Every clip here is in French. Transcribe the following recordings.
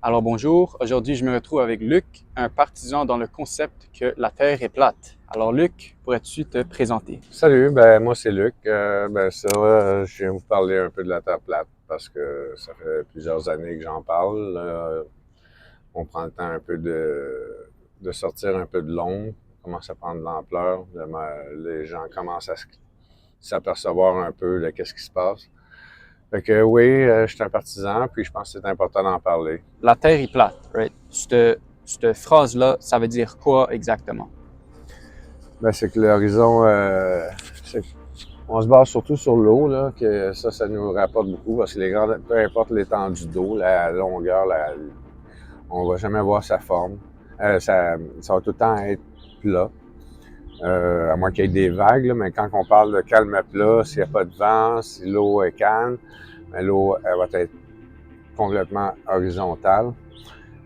Alors bonjour, aujourd'hui je me retrouve avec Luc, un partisan dans le concept que la Terre est plate. Alors Luc, pourrais-tu te présenter? Salut, moi c'est Luc. Je viens vous parler un peu de la Terre plate parce que ça fait plusieurs années que j'en parle. On prend le temps un peu de sortir un peu de l'ombre, on commence à prendre de l'ampleur. Les gens commencent à s'apercevoir un peu de qu'est-ce qui se passe. Fait que oui, je suis un partisan, puis je pense que c'est important d'en parler. La Terre est plate, right? Cette phrase-là, ça veut dire quoi exactement? C'est que l'horizon, on se base surtout sur l'eau, là, que ça nous rapporte beaucoup parce que peu importe l'étendue d'eau, la longueur, on va jamais voir sa forme. Ça va tout le temps être plat. À moins qu'il y ait des vagues, là, mais quand on parle de calme plat, s'il n'y a pas de vent, si l'eau est calme, l'eau elle va être complètement horizontale.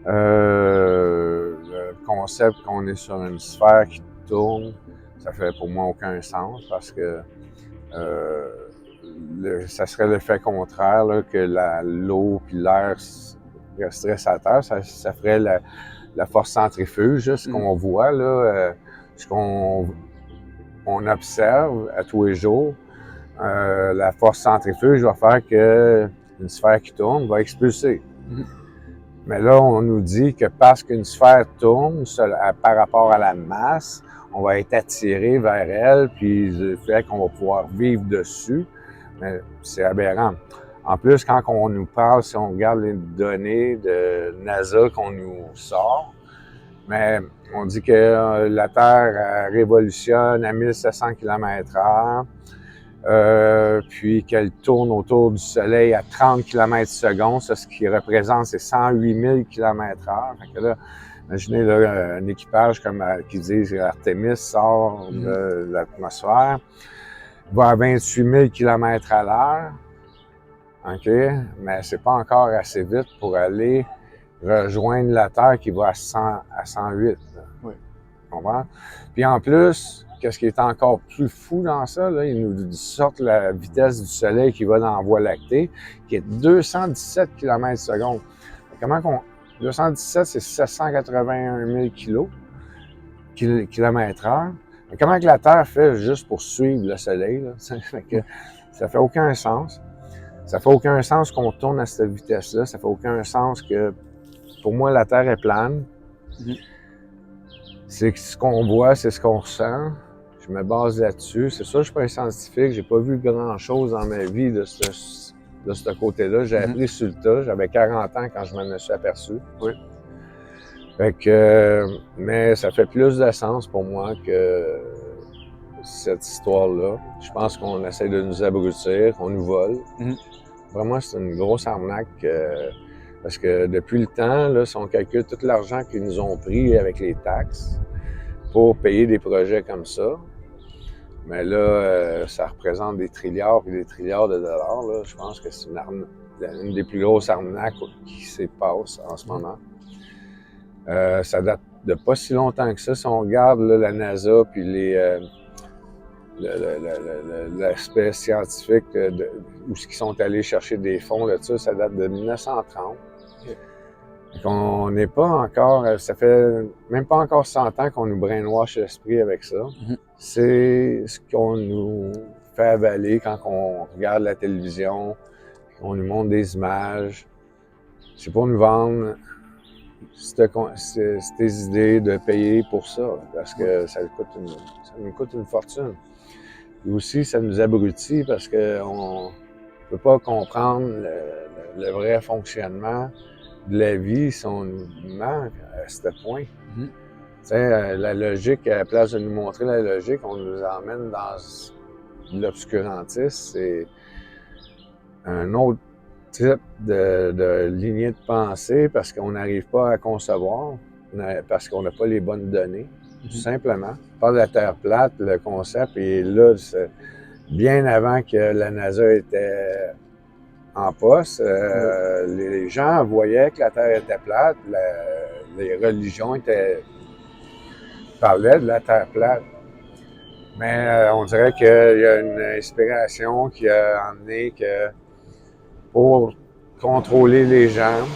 Le concept qu'on est sur une sphère qui tourne, ça fait pour moi aucun sens parce que euh, ça serait l'effet contraire, là, que l'eau puis l'air resterait sur la Terre. Ça ferait la force centrifuge, ce qu'on voit, là, ce qu'on on observe à tous les jours. La force centrifuge va faire que une sphère qui tourne va expulser. Mais là, on nous dit que parce qu'une sphère tourne par rapport à la masse, on va être attiré vers elle, puis le fait qu'on va pouvoir vivre dessus, mais c'est aberrant. En plus, quand on nous parle, si on regarde les données de NASA qu'on nous sort, mais on dit que la Terre révolutionne à 1700 km/h, puis qu'elle tourne autour du Soleil à 30 km/s. Ça, ce qui représente, c'est 108 000 km/h. Fait que là, imaginez là, un équipage comme qui dit que Artemis sort de l'atmosphère, va à 28 000 km à l'heure, OK? Mais c'est pas encore assez vite pour aller rejoindre la Terre qui va à 108. Oui. Tu comprends? Puis en plus, qu'est-ce qui est encore plus fou dans ça, là, ils nous sortent la vitesse du Soleil qui va dans la Voie lactée, qui est 217 km/s. Comment qu'on... 217, c'est 781 000 km/h. Mais comment que la Terre fait juste pour suivre le Soleil, là? Ça fait aucun sens. Ça fait aucun sens qu'on tourne à cette vitesse-là. Ça fait aucun sens que, pour moi, la Terre est plane. C'est ce qu'on voit, c'est ce qu'on ressent. Je me base là-dessus. C'est sûr, je suis pas un scientifique. J'ai pas vu grand-chose dans ma vie de ce côté-là. J'ai appris sur le tas. J'avais 40 ans quand je m'en suis aperçu. Oui. Fait que, mais ça fait plus de sens pour moi que cette histoire-là. Je pense qu'on essaie de nous abrutir, qu'on nous vole. Vraiment, c'est une grosse arnaque. Parce que depuis le temps, là, si on calcule tout l'argent qu'ils nous ont pris avec les taxes pour payer des projets comme ça, mais là, ça représente des trilliards et des trilliards de dollars. Là. Je pense que c'est une des plus grosses arnaques qui se passe en ce moment. Ça date de pas si longtemps que ça. Si on regarde là, la NASA puis l'aspect scientifique où ils sont allés chercher des fonds là-dessus, ça date de 1930. Donc on n'est pas encore, ça fait même pas encore 100 ans qu'on nous brainwash l'esprit avec ça. C'est ce qu'on nous fait avaler quand on regarde la télévision, on nous montre des images. C'est pour nous vendre ces idées de payer pour ça, parce que ça nous coûte une fortune. Et aussi, ça nous abrutit parce qu'on ne peut pas comprendre le vrai fonctionnement de la vie si on nous manque à ce point. Tu sais, la logique, à la place de nous montrer la logique, on nous emmène dans l'obscurantisme. C'est un autre type de lignée de pensée parce qu'on n'arrive pas à concevoir, parce qu'on n'a pas les bonnes données, tout simplement. On parle de la Terre plate, le concept est là bien avant que la NASA était en poste. Les gens voyaient que la Terre était plate, les religions parlaient de la Terre plate. Mais on dirait qu'il y a une inspiration qui a emmené que pour contrôler les gens,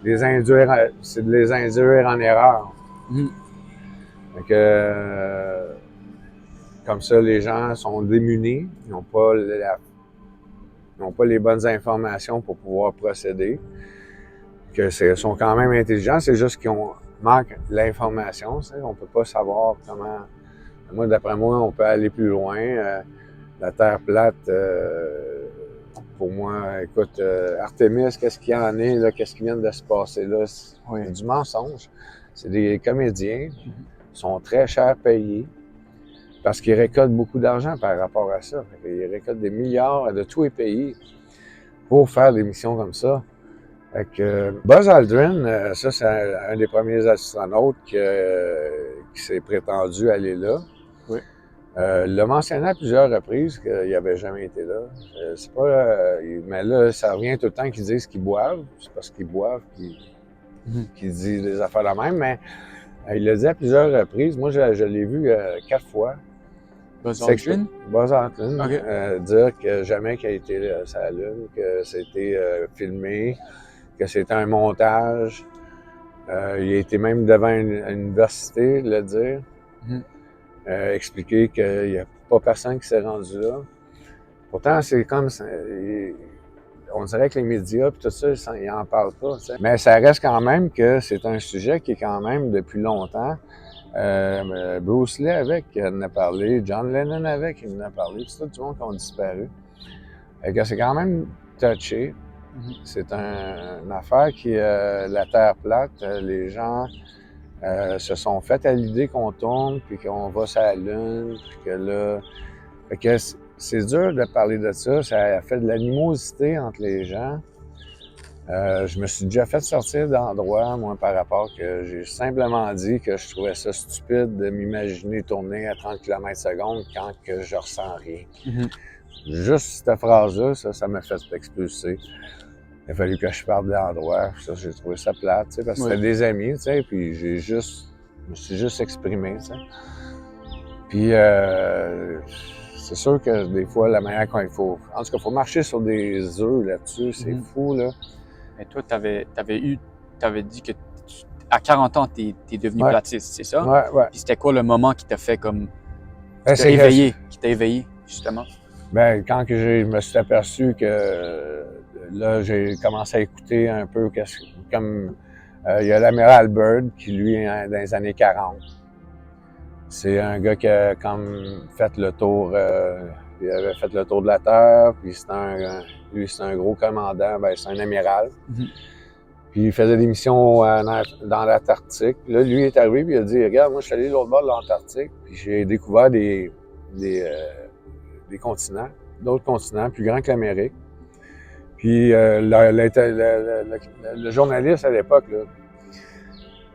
c'est de les induire en erreur. Mhm. Donc, comme ça, les gens sont démunis, ils n'ont pas les bonnes informations pour pouvoir procéder. Ils sont quand même intelligents, c'est juste qu'ils manquent l'information. On ne peut pas savoir comment. Moi, d'après moi, on peut aller plus loin. La Terre plate, pour moi, écoute, Artemis, qu'est-ce qu'il y en est, là, qu'est-ce qui vient de se passer là? C'est du mensonge. C'est des comédiens, ils sont très chers payés parce qu'ils récoltent beaucoup d'argent par rapport à ça. Ils récoltent des milliards de tous les pays pour faire des missions comme ça. Fait que Buzz Aldrin, ça, c'est un des premiers astronautes qui s'est prétendu aller là. Oui. Il l'a mentionné à plusieurs reprises qu'il n'avait jamais été là. C'est pas, mais là, ça revient tout le temps qu'ils disent qu'ils boivent. C'est parce qu'ils boivent qu'ils disent des affaires de même. Mais il l'a dit à plusieurs reprises. Moi, je l'ai vu 4 fois. Buzz Aldrin? Buzz Aldrin. Okay. Dire que jamais qu'il a été sur la Lune, que c'était filmé, que c'était un montage. Il a été même devant une université, le dire. Expliquer qu'il n'y a pas personne qui s'est rendu là. Pourtant, c'est comme... on dirait que les médias et tout ça, ils n'en parlent pas. T'sais. Mais ça reste quand même que c'est un sujet qui est quand même depuis longtemps. Bruce Lee avec, il en a parlé. John Lennon avec, il en a parlé. C'est tout le monde qui ont disparu. C'est quand même touché. C'est une affaire qui la Terre plate. Les gens se sont fait à l'idée qu'on tourne, puis qu'on va sur la Lune, puis que là... Fait que c'est dur de parler de ça. Ça a fait de l'animosité entre les gens. Je me suis déjà fait sortir d'endroit, moi, par rapport que j'ai simplement dit que je trouvais ça stupide de m'imaginer tourner à 30 km/s quand que je ressens rien. Juste cette phrase-là, ça m'a fait expulser. Il a fallu que je parte de l'endroit. Ça, j'ai trouvé ça plate, tu sais, parce que c'était des amis, tu sais, puis je me suis juste exprimé, tu sais. Puis, c'est sûr que des fois, la manière qu'il faut... En tout cas, il faut marcher sur des œufs là-dessus, c'est fou, là. Mais toi, t'avais dit que à 40 ans, t'es devenu platiste, c'est ça? Ouais. Puis c'était quoi le moment qui t'a fait comme... qui t'a éveillé, justement? Ben, quand que je me suis aperçu que là, j'ai commencé à écouter un peu comme il y a l'amiral Byrd qui, lui, dans les années 40. C'est un gars qui a comme fait le tour, il avait fait le tour de la Terre, puis c'est un gros commandant, ben c'est un amiral. Puis il faisait des missions dans l'Antarctique. Là, lui est arrivé, puis il a dit, regarde, moi je suis allé de l'autre bord de l'Antarctique, puis j'ai découvert des continents, d'autres continents plus grands que l'Amérique. Puis le journaliste à l'époque, là,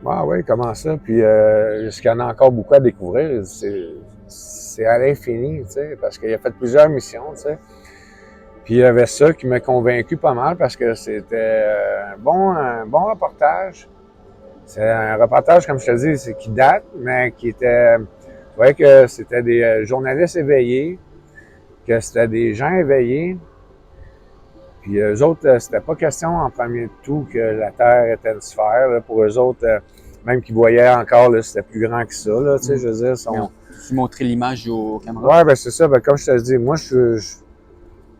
ah oui, comment ça? Puis il y en a encore beaucoup à découvrir. C'est à l'infini, tu sais, parce qu'il a fait plusieurs missions, tu sais. Puis il y avait ça qui m'a convaincu pas mal parce que c'était un bon reportage. C'est un reportage, comme je te dis, qui date, mais qui était... Tu voyais que c'était des journalistes éveillés, que c'était des gens éveillés. Puis eux autres, c'était pas question en premier de tout que la Terre était une sphère. Là. Pour eux autres, même qu'ils voyaient encore, là, c'était plus grand que ça. Là, tu sais, je veux dire, Tu montrais l'image au caméra? Ouais, ben c'est ça. Ben, comme je te dis, moi, je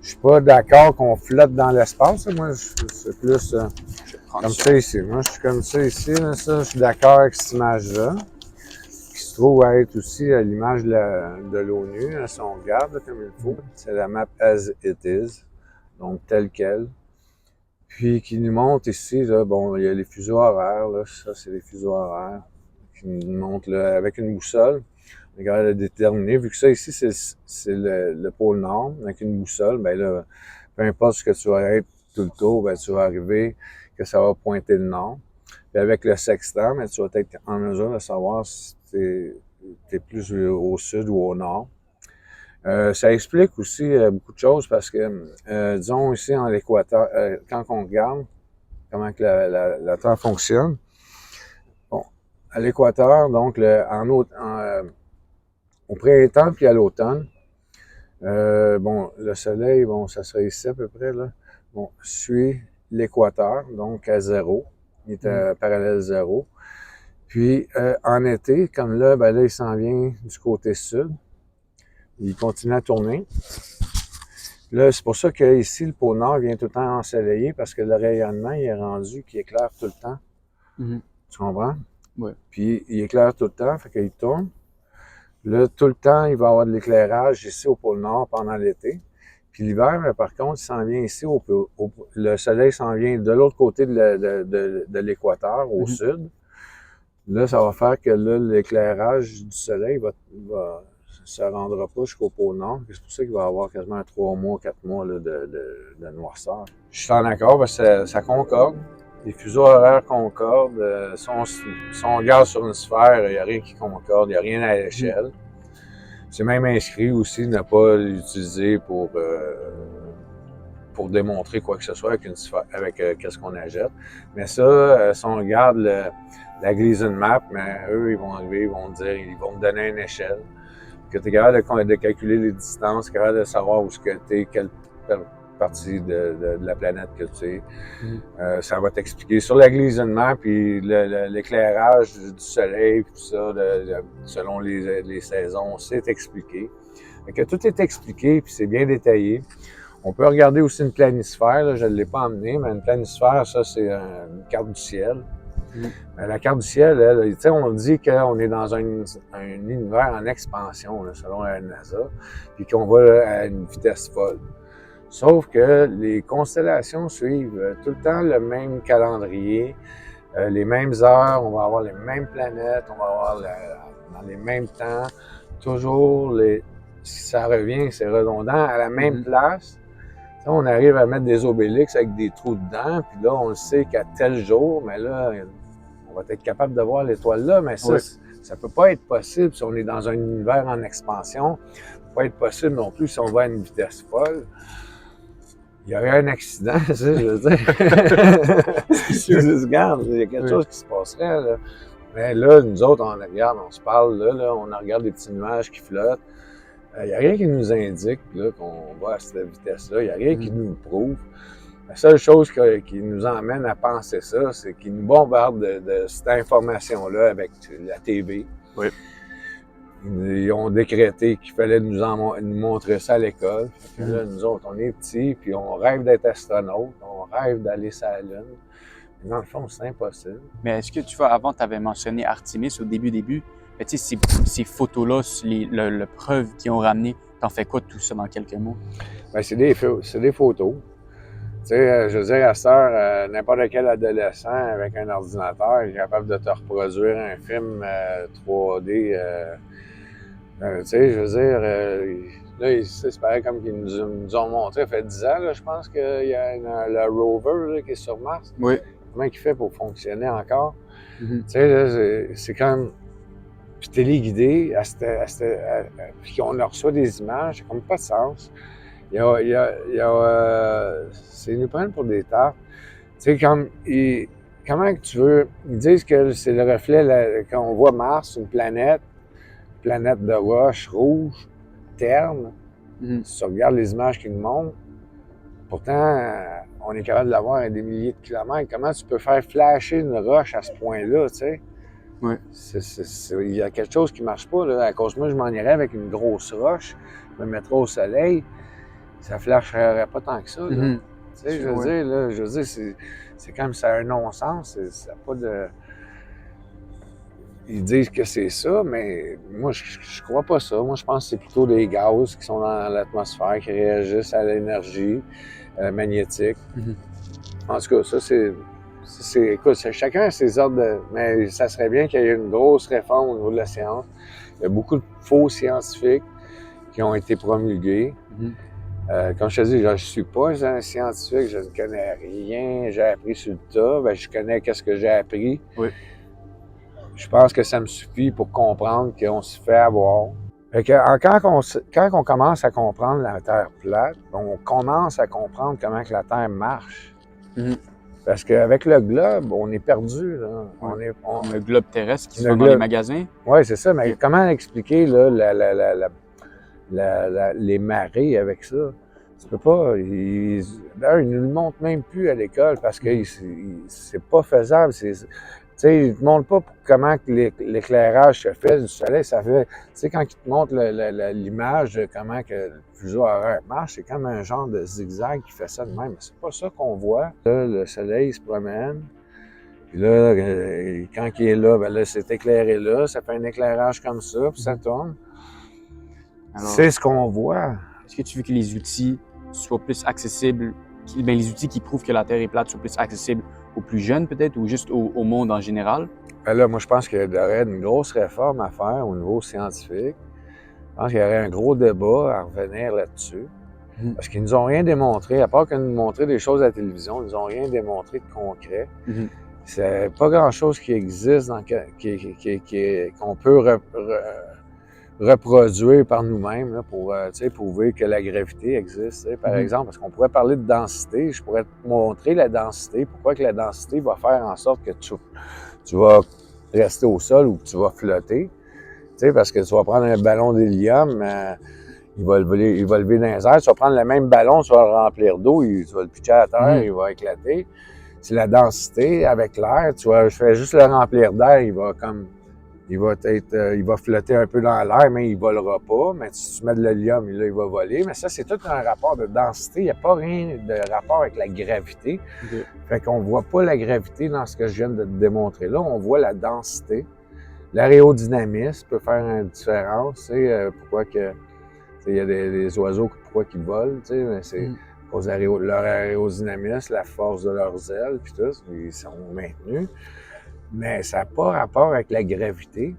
suis pas d'accord qu'on flotte dans l'espace. Moi, c'est plus comme ça ici. Moi, je suis comme ça ici. Là, ça, je suis d'accord avec cette image-là. Qui se trouve à être aussi l'image de l'ONU. Hein, si on regarde là, comme il faut. C'est la map as it is. Donc, telle quelle. Puis, qui nous montre ici, là, bon, il y a les fuseaux horaires, là, ça, c'est les fuseaux horaires, qui nous montrent, là, avec une boussole, on est capable de déterminer, vu que ça, ici, c'est le pôle Nord, avec une boussole, ben là, peu importe ce que tu vas être tout le tour, ben, tu vas arriver, que ça va pointer le Nord. Puis avec le sextant, ben, tu vas être en mesure de savoir si t'es plus au sud ou au nord. Ça explique aussi beaucoup de choses parce que, disons ici en l'Équateur, quand on regarde comment que la Terre fonctionne, bon, à l'Équateur, donc au printemps puis à l'automne, bon, le soleil, bon, ça serait ici à peu près, là, bon, suit l'Équateur, donc à 0. Il est à parallèle 0. Puis, en été, comme là, ben là, il s'en vient du côté sud. Il continue à tourner. Là, c'est pour ça qu'ici, le pôle Nord vient tout le temps ensoleillé parce que le rayonnement, il est rendu qu'il éclaire tout le temps. Tu comprends? Oui. Puis, il éclaire tout le temps, fait qu'il tourne. Là, tout le temps, il va y avoir de l'éclairage ici au pôle Nord pendant l'été. Puis l'hiver, par contre, il s'en vient ici, le soleil s'en vient de l'autre côté de l'équateur, au sud. Là, ça va faire que là, l'éclairage du soleil se rendra pas jusqu'au pôle Nord. C'est pour ça qu'il va y avoir quasiment 3 mois, 4 mois là, de noirceur. Je suis en accord parce que ça concorde. Les fuseaux horaires concordent. Si on regarde sur une sphère, il n'y a rien qui concorde, il n'y a rien à l'échelle. C'est même inscrit aussi de ne pas l'utiliser pour démontrer quoi que ce soit avec une sphère, avec qu'est-ce qu'on achète. Mais ça, si on regarde la Gleason Map, mais eux, ils vont arriver, ils vont me donner une échelle. Que tu es capable de calculer les distances, capable de savoir où ce que tu es, quelle partie de la planète que tu es. Ça va t'expliquer sur la Gleason Map, puis l'éclairage du soleil, puis tout ça, selon les saisons, c'est expliqué. Fait que tout est expliqué, puis c'est bien détaillé. On peut regarder aussi une planisphère, là, je ne l'ai pas emmené, mais une planisphère, ça, c'est une carte du ciel. Mais la carte du ciel, elle, on dit qu'on est dans un univers en expansion, là, selon la NASA, puis qu'on va à une vitesse folle. Sauf que les constellations suivent tout le temps le même calendrier, les mêmes heures, on va avoir les mêmes planètes, on va avoir dans les mêmes temps, toujours si ça revient, c'est redondant, à la même place. On arrive à mettre des obélix avec des trous dedans, puis là, on le sait qu'à tel jour, mais là, on va être capable de voir l'étoile là, mais ça, ça peut pas être possible si on est dans un univers en expansion. Ça peut pas être possible non plus si on va à une vitesse folle. Il y aurait un accident, tu sais, je veux dire. C'est sûr. Regarde, il y a quelque chose qui se passerait, là. Mais là, nous autres, on regarde, on se parle, là, on regarde des petits nuages qui flottent. Il n'y a rien qui nous indique qu'on va à cette vitesse-là. Il n'y a rien qui nous le prouve. La seule chose qui nous emmène à penser ça, c'est qu'ils nous bombardent de cette information-là avec la TV. Oui. Ils ont décrété qu'il fallait nous montrer ça à l'école. Là, nous autres, on est petits, puis on rêve d'être astronaute, on rêve d'aller sur la Lune. Mais dans le fond, c'est impossible. Mais est-ce que tu vois, avant, tu avais mentionné Artemis au début. Mais tu sais, ces photos-là, le preuve qu'ils ont ramené, t'en fais quoi de tout ça dans quelques mots? Bien, c'est des photos. Tu sais, je veux dire, à cette heure, n'importe quel adolescent avec un ordinateur est capable de te reproduire un film 3D. Tu sais, je veux dire, là, c'est pareil comme qu'ils nous ont montré, ça fait 10 ans, là, je pense qu'il y a le rover là, qui est sur Mars. Oui. Comment il fait pour fonctionner encore? Tu sais, là, c'est comme... Puis téléguidé, puis qu'on leur reçoit des images, ça n'a comme pas de sens. C'est nous prennent pour des tartes. Tu sais, comment que tu veux... Ils disent que c'est le reflet, quand on voit Mars, une planète de roches rouges, terne. Si tu regardes les images qu'ils nous montrent, pourtant, on est capable de l'avoir à des milliers de kilomètres. Comment tu peux faire flasher une roche à ce point-là, tu sais? Oui. Il y a quelque chose qui ne marche pas. Là. À cause de moi, je m'en irais avec une grosse roche, je me mettrais au soleil, ça ne flasherait pas tant que ça. Tu sais, je veux dire, c'est comme ça a un non-sens. Ça n'a pas de... Ils disent que c'est ça, mais moi, je crois pas ça. Moi, je pense que c'est plutôt des gaz qui sont dans l'atmosphère, qui réagissent à l'énergie magnétique. En tout cas, ça, écoute, chacun a ses ordres, mais ça serait bien qu'il y ait une grosse réforme au niveau de la science. Il y a beaucoup de faux scientifiques qui ont été promulgués. Comme je te dis, je ne suis pas un scientifique, je ne connais rien, j'ai appris sur le tas, ben, je connais ce que j'ai appris. Oui. Je pense que ça me suffit pour comprendre qu'on se fait avoir. Fait que, quand on commence à comprendre la Terre plate, on commence à comprendre comment que la Terre marche. Parce qu'avec le globe, on est perdu. Là. Le globe terrestre qui se vend dans les magasins. Oui, c'est ça. Mais comment expliquer là, les marées avec ça? Tu peux pas. D'ailleurs, ils ne le montrent même plus à l'école parce que c'est pas faisable. Tu sais, ils ne te montrent pas comment que l'éclairage se fait du soleil. Ça fait, tu sais, quand ils te montrent l'image de comment que le fuseau horaire marche, c'est comme un genre de zigzag qui fait ça de même. C'est pas ça qu'on voit. Là, le soleil il se promène. Puis là, quand il est là, ben là, c'est éclairé là. Ça fait un éclairage comme ça, puis ça tourne. C'est ce qu'on voit. Est-ce que tu veux que les outils soient plus accessibles, les outils qui prouvent que la Terre est plate soient plus accessibles aux plus jeunes peut-être, ou juste au monde en général? Ben là, moi, je pense qu'il y aurait une grosse réforme à faire au niveau scientifique. Je pense qu'il y aurait un gros débat à revenir là-dessus. Parce qu'ils nous ont rien démontré, à part qu'ils nous montraient des choses à la télévision, ils nous ont rien démontré de concret. C'est pas grand-chose qui existe, qu'on peut reproduire par nous-mêmes pour prouver que la gravité existe. Par exemple, parce qu'on pourrait parler de densité, je pourrais te montrer la densité, pourquoi que la densité va faire en sorte que tu vas rester au sol ou que tu vas flotter. Parce que tu vas prendre un ballon d'hélium, il va lever dans les airs, tu vas prendre le même ballon, tu vas le remplir d'eau, tu vas le pitcher à terre, il va éclater. C'est la densité avec l'air, je fais juste le remplir d'air, il va flotter un peu dans l'air, mais il ne volera pas. Mais si tu mets de l'hélium, là, il va voler. Mais ça, c'est tout un rapport de densité. Il n'y a pas rien de rapport avec la gravité. Fait qu'on ne voit pas la gravité dans ce que je viens de te démontrer là. On voit la densité. L'aérodynamisme peut faire une différence. Pourquoi que il y a des oiseaux, pourquoi qu'ils volent, mais c'est leur aérodynamisme, la force de leurs ailes, puis tout, ils sont maintenus. Mais ça n'a pas rapport avec la gravité.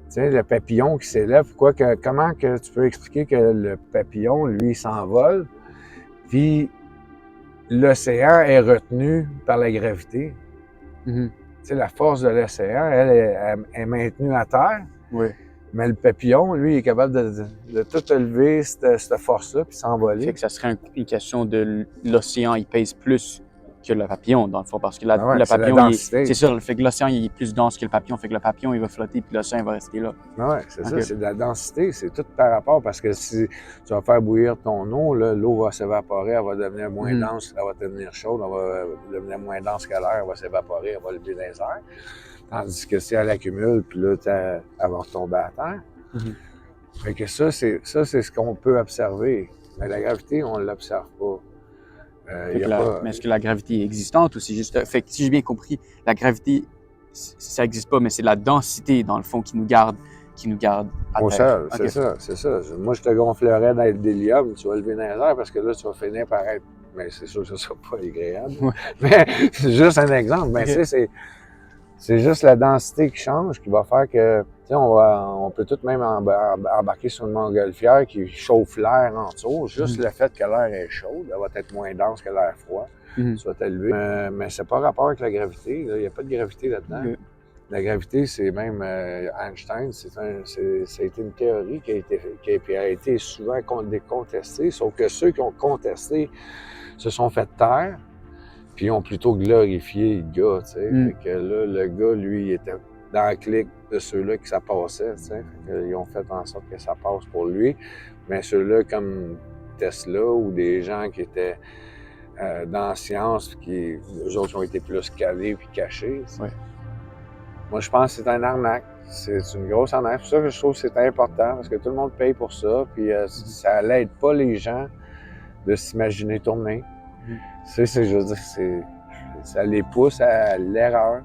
Tu sais, le papillon qui s'élève, comment que tu peux expliquer que le papillon, lui, s'envole, puis l'océan est retenu par la gravité? Tu sais, la force de l'océan, elle est maintenue à terre. Mais le papillon, lui, il est capable de tout élever, cette force-là, puis s'envoler. Fait que ça serait une question de l'océan, il pèse plus que le papillon, dans le fond, parce que le papillon, c'est sûr, le fait que l'océan il est plus dense que le papillon, fait que le papillon, il va flotter, puis l'océan, il va rester là. Oui, c'est ça, c'est de la densité, c'est tout par rapport, parce que si tu vas faire bouillir ton eau, l'eau va s'évaporer, elle va devenir moins dense, elle va devenir chaude, elle va devenir moins dense que l'air, elle va s'évaporer, elle va lever dans les airs. Tandis que si elle accumule, puis là, elle va retomber à terre. Fait que ça, c'est ce qu'on peut observer. Mais la gravité, on ne l'observe pas. Mais est-ce que la gravité est existante ou c'est juste... Fait que si j'ai bien compris, la gravité, ça n'existe pas, mais c'est la densité, dans le fond, qui nous garde à au terre. Sol, c'est ça. Moi, je te gonflerais dans l'hélium, tu vas lever dans les airs parce que là, tu vas finir par être... Mais c'est sûr que ça ne sera pas agréable. Mais c'est juste un exemple. Mais tu sais, c'est juste la densité qui change, qui va faire que... Tu sais, on peut tout de même embarquer sur une montgolfière qui chauffe l'air en dessous. Juste le fait que l'air est chaud, elle va être moins dense que l'air froid. Ça va t'élever. Mais c'est pas rapport avec la gravité. Il n'y a pas de gravité là-dedans. La gravité, c'est même Einstein, ça a été une théorie qui a été souvent contestée, sauf que ceux qui ont contesté se sont fait taire, puis ils ont plutôt glorifié le gars, tu sais. Fait que là, le gars, lui, il était dans le clic de ceux-là que ça passait, tu sais. Ils ont fait en sorte que ça passe pour lui. Mais ceux-là, comme Tesla ou des gens qui étaient dans la science, eux autres ont été plus calés puis cachés, tu sais. Moi, je pense que c'est un arnaque. C'est une grosse arnaque. C'est pour ça que je trouve que c'est important, parce que tout le monde paye pour ça, puis ça n'aide pas les gens de s'imaginer tourner. Tu sais, je veux dire, ça les pousse à l'erreur.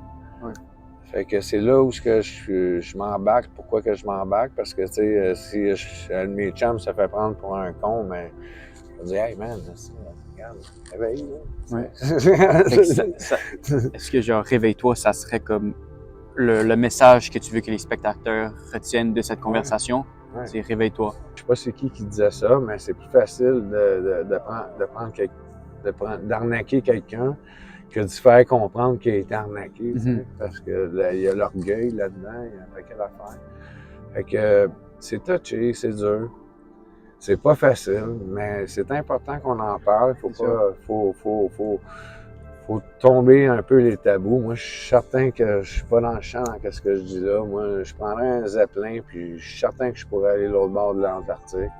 Fait que c'est là où je m'embarque. Pourquoi que je m'embarque? Parce que, tu sais, si un de mes chums se fait prendre pour un con, mais je vais dire, hey man, regarde, réveille, là. Est-ce que, genre, réveille-toi, ça serait comme le message que tu veux que les spectateurs retiennent de cette conversation? C'est réveille-toi. Je sais pas c'est qui disait ça, mais c'est plus facile d'arnaquer quelqu'un que de se faire comprendre qu'il a été arnaqué, parce que il y a l'orgueil là-dedans, il y a un paquet d'affaires. Fait que c'est touché, c'est dur. C'est pas facile, mais c'est important qu'on en parle. Faut tomber un peu les tabous. Moi, je suis certain que je suis pas dans le champ dans ce que je dis là. Moi, je prendrais un zeppelin, puis je suis certain que je pourrais aller l'autre bord de l'Antarctique.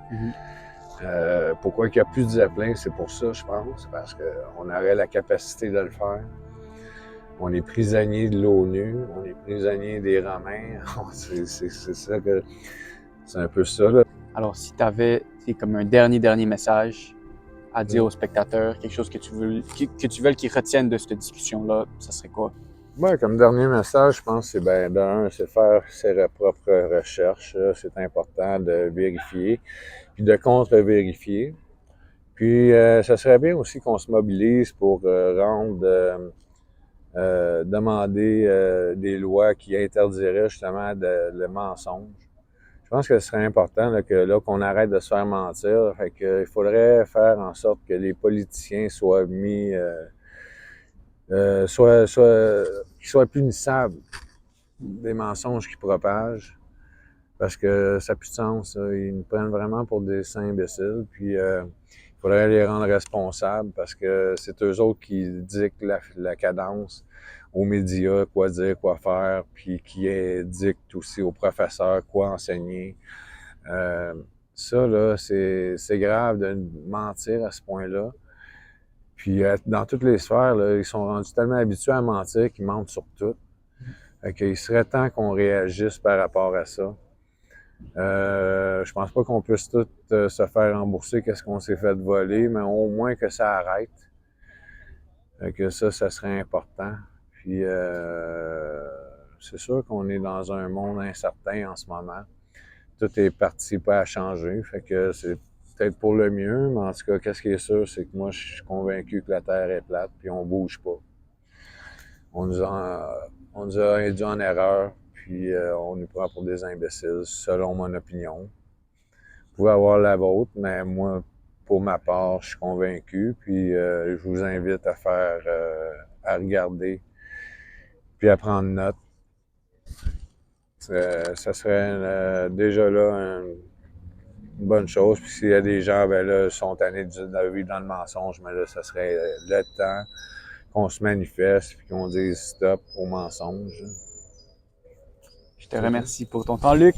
Pourquoi il n'y a plus de Zeppelin? C'est pour ça, je pense, parce qu'on aurait la capacité de le faire. On est prisonnier de l'ONU, on est prisonnier des Romains. C'est ça que... C'est un peu ça, là. Alors, si tu avais comme un dernier message à dire aux spectateurs, quelque chose que tu veux qu'ils retiennent de cette discussion-là, ça serait quoi? Ouais, comme dernier message, je pense que c'est d'un, c'est faire ses propres recherches. C'est important de vérifier, puis de contre-vérifier. Puis, ça serait bien aussi qu'on se mobilise pour demander des lois qui interdiraient justement le mensonge. Je pense que ce serait important qu'on arrête de se faire mentir. Fait que, il faudrait faire en sorte que les politiciens soient mis, qu'ils soient punissables des mensonges qu'ils propagent. Parce que ça n'a plus de sens. Ils nous prennent vraiment pour des saints imbéciles. Puis il faudrait les rendre responsables parce que c'est eux autres qui dictent la cadence aux médias, quoi dire, quoi faire, puis qui dictent aussi aux professeurs quoi enseigner. Ça, là, c'est grave de mentir à ce point-là. Puis dans toutes les sphères, là, ils sont rendus tellement habitués à mentir qu'ils mentent sur tout. Fait qu'il serait temps qu'on réagisse par rapport à ça. Je pense pas qu'on puisse tout se faire rembourser qu'est-ce qu'on s'est fait voler, mais au moins que ça arrête. Fait que ça serait important. Puis c'est sûr qu'on est dans un monde incertain en ce moment. Tout est parti pas à changer. Fait que c'est peut-être pour le mieux, mais en tout cas, qu'est-ce qui est sûr, c'est que moi, je suis convaincu que la Terre est plate, puis on bouge pas. On nous a induit en erreur, puis on nous prend pour des imbéciles, selon mon opinion. Vous pouvez avoir la vôtre, mais moi, pour ma part, je suis convaincu, puis je vous invite à regarder, puis à prendre note. Ça serait déjà là une bonne chose. Puis s'il y a des gens, sont tannés de vivre dans le mensonge, mais là, ça serait le temps qu'on se manifeste et qu'on dise stop au mensonge. Je te remercie pour ton temps, Luc.